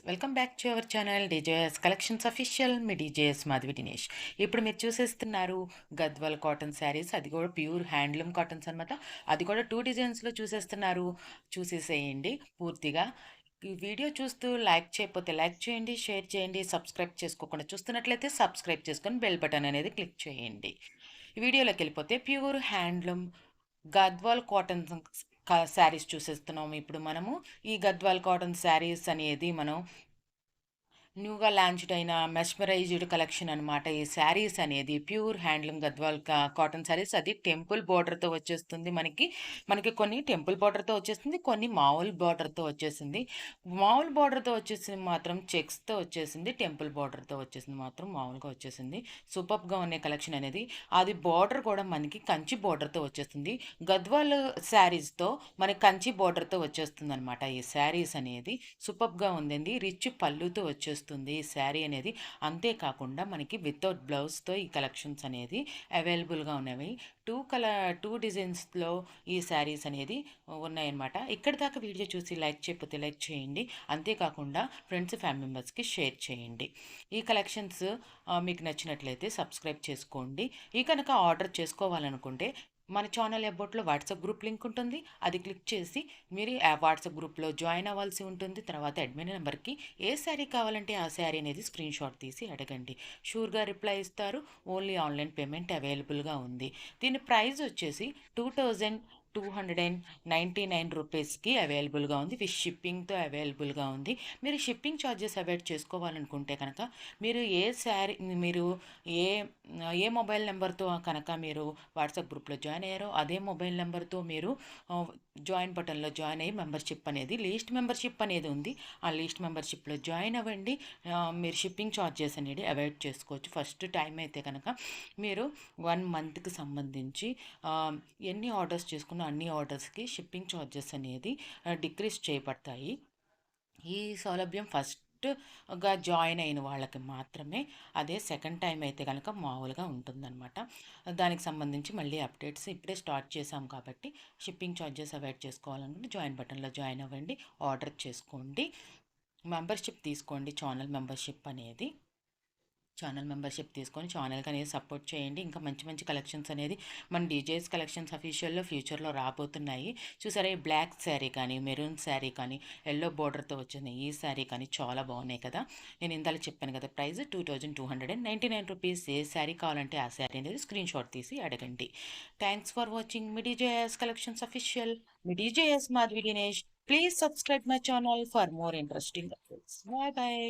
Welcome back to our channel DJS collections official. మీ DJS Madhavi Dinesh. ఇప్పుడు మీరు చూసేస్తున్నారు గద్వాల్ కాటన్ శారీస్, అది కూడా ప్యూర్ హ్యాండ్లూమ్ కాటన్స్ అనమాట. అది కూడా 2 డిజైన్స్లో చూసేస్తున్నారు. చూసేసేయండి పూర్తిగా. ఈ వీడియో చూస్తూ లైక్ చేయకపోతే లైక్ చేయండి, షేర్ చేయండి. సబ్స్క్రైబ్ చేసుకోకుండా చూస్తున్నట్లయితే సబ్స్క్రైబ్ చేసుకొని బెల్ బటన్ అనేది క్లిక్ చేయండి. ఈ వీడియోలోకి వెళ్ళిపోతే pure handloom Gadwal cotton saris చూసేస్తున్నాము ఇప్పుడు మనము. ఈ గద్వాల్ కాటన్ శారీస్ అనేది మనం న్యూగా లాంచ్డ్ అయిన మెస్మరైజ్డ్ కలెక్షన్ అనమాట. ఈ శారీస్ అనేది pure handloom Gadwal cotton saris. అది టెంపుల్ బార్డర్తో వచ్చేస్తుంది మనకి కొన్ని టెంపుల్ బార్డర్తో వచ్చేసింది, కొన్ని మామూలు బార్డర్తో వచ్చేసింది. మామూలు బార్డర్తో వచ్చేసింది మాత్రం చెక్స్తో వచ్చేసింది, టెంపుల్ బార్డర్తో వచ్చేసింది మాత్రం మామూలుగా వచ్చేసింది. సూపర్గా ఉన్న కలెక్షన్ అనేది. అది బార్డర్ కూడా మనకి కంచి బార్డర్తో వచ్చేస్తుంది. గద్వాల్ శారీస్తో మనకి కంచి బార్డర్తో వచ్చేస్తుంది అనమాట. ఈ శారీస్ అనేది సూపర్గా ఉందండి. రిచ్ పళ్ళుతో వచ్చేస్తుంది ఈ శారీ అనేది. అంతేకాకుండా మనకి వితౌట్ బ్లౌజ్తో ఈ కలెక్షన్స్ అనేది అవైలబుల్గా ఉన్నవి. టూ డిజైన్స్లో ఈ శారీస్ అనేది ఉన్నాయన్నమాట. ఇక్కడి దాకా వీడియో చూసి లైక్ చేయకపోతే లైక్ చేయండి. అంతేకాకుండా ఫ్రెండ్స్ ఫ్యామిలీ మెంబర్స్కి షేర్ చేయండి. ఈ కలెక్షన్స్ మీకు నచ్చినట్లయితే సబ్స్క్రైబ్ చేసుకోండి. ఈ కనుక ఆర్డర్ చేసుకోవాలనుకుంటే మన ఛానల్ అబౌట్లో వాట్సాప్ గ్రూప్ లింక్ ఉంటుంది. అది క్లిక్ చేసి మీరు ఆ వాట్సాప్ గ్రూప్లో జాయిన్ అవ్వాల్సి ఉంటుంది. తర్వాత అడ్మిన్ నెంబర్కి ఏ శారీ కావాలంటే ఆ శారీ అనేది స్క్రీన్ షాట్ తీసి అడగండి. షూర్గా రిప్లై ఇస్తారు. ఓన్లీ ఆన్లైన్ పేమెంట్ అవైలబుల్గా ఉంది. దీని ప్రైస్ వచ్చేసి 2299 రూపీస్కి అవైలబుల్గా ఉంది. విత్ షిప్పింగ్తో అవైలబుల్గా ఉంది. మీరు షిప్పింగ్ ఛార్జెస్ అవాయిడ్ చేసుకోవాలనుకుంటే కనుక మీరు మీరు ఏ ఏ మొబైల్ నెంబర్తో కనుక మీరు వాట్సాప్ గ్రూప్లో జాయిన్ అయ్యారో అదే మొబైల్ నెంబర్తో మీరు జాయిన్ బటన్లో జాయిన్ అయ్యి మెంబర్షిప్ అనేది లీస్ట్ మెంబర్షిప్ అనేది ఉంది. ఆ లీస్ట్ మెంబర్షిప్లో జాయిన్ అవ్వండి. మీరు షిప్పింగ్ ఛార్జెస్ అనేది అవాయిడ్ చేసుకోవచ్చు. ఫస్ట్ టైం అయితే కనుక మీరు 1 మంత్కి సంబంధించి ఎన్ని ఆర్డర్స్ చేసుకున్నా అన్ని ఆర్డర్స్కి షిప్పింగ్ ఛార్జెస్ అనేది డిక్రీజ్ చేయబడతాయి. ఈ సౌలభ్యం ఫస్ట్గా జాయిన్ అయిన వాళ్ళకి మాత్రమే. అదే సెకండ్ టైం అయితే కనుక మామూలుగా ఉంటుందన్నమాట. దానికి సంబంధించి మళ్ళీ అప్డేట్స్ ఇప్పుడే స్టార్ట్ చేసాం కాబట్టి షిప్పింగ్ ఛార్జెస్ అవాయిడ్ చేసుకోవాలనుకుంటే జాయిన్ బటన్లో జాయిన్ అవ్వండి, ఆర్డర్ చేసుకోండి, మెంబర్షిప్ తీసుకోండి. ఛానల్ మెంబర్షిప్ తీసుకొని ఛానల్కి అనేది సపోర్ట్ చేయండి. ఇంకా మంచి మంచి కలెక్షన్స్ అనేది మన డీజేఎస్ కలెక్షన్స్ అఫీషియల్లో ఫ్యూచర్లో రాబోతున్నాయి. చూసారా, ఈ బ్లాక్ శారీ కానీ, మెరూన్ శారీ కానీ, ఎల్లో బోర్డర్తో వచ్చిన ఈ శారీ కానీ చాలా బాగున్నాయి కదా. నేను ఇందాక చెప్పాను కదా, ప్రైస్ 2299 రూపీస్. ఏ శారీ కావాలంటే ఆ శారీ అనేది స్క్రీన్ షాట్ తీసి అడగండి. థ్యాంక్స్ ఫర్ వాచింగ్ మీ డీజేఎస్ కలెక్షన్స్ అఫీషియల్. మీ DJS Madhavi Dinesh. Please subscribe my channel for more interesting updates. Bye bye.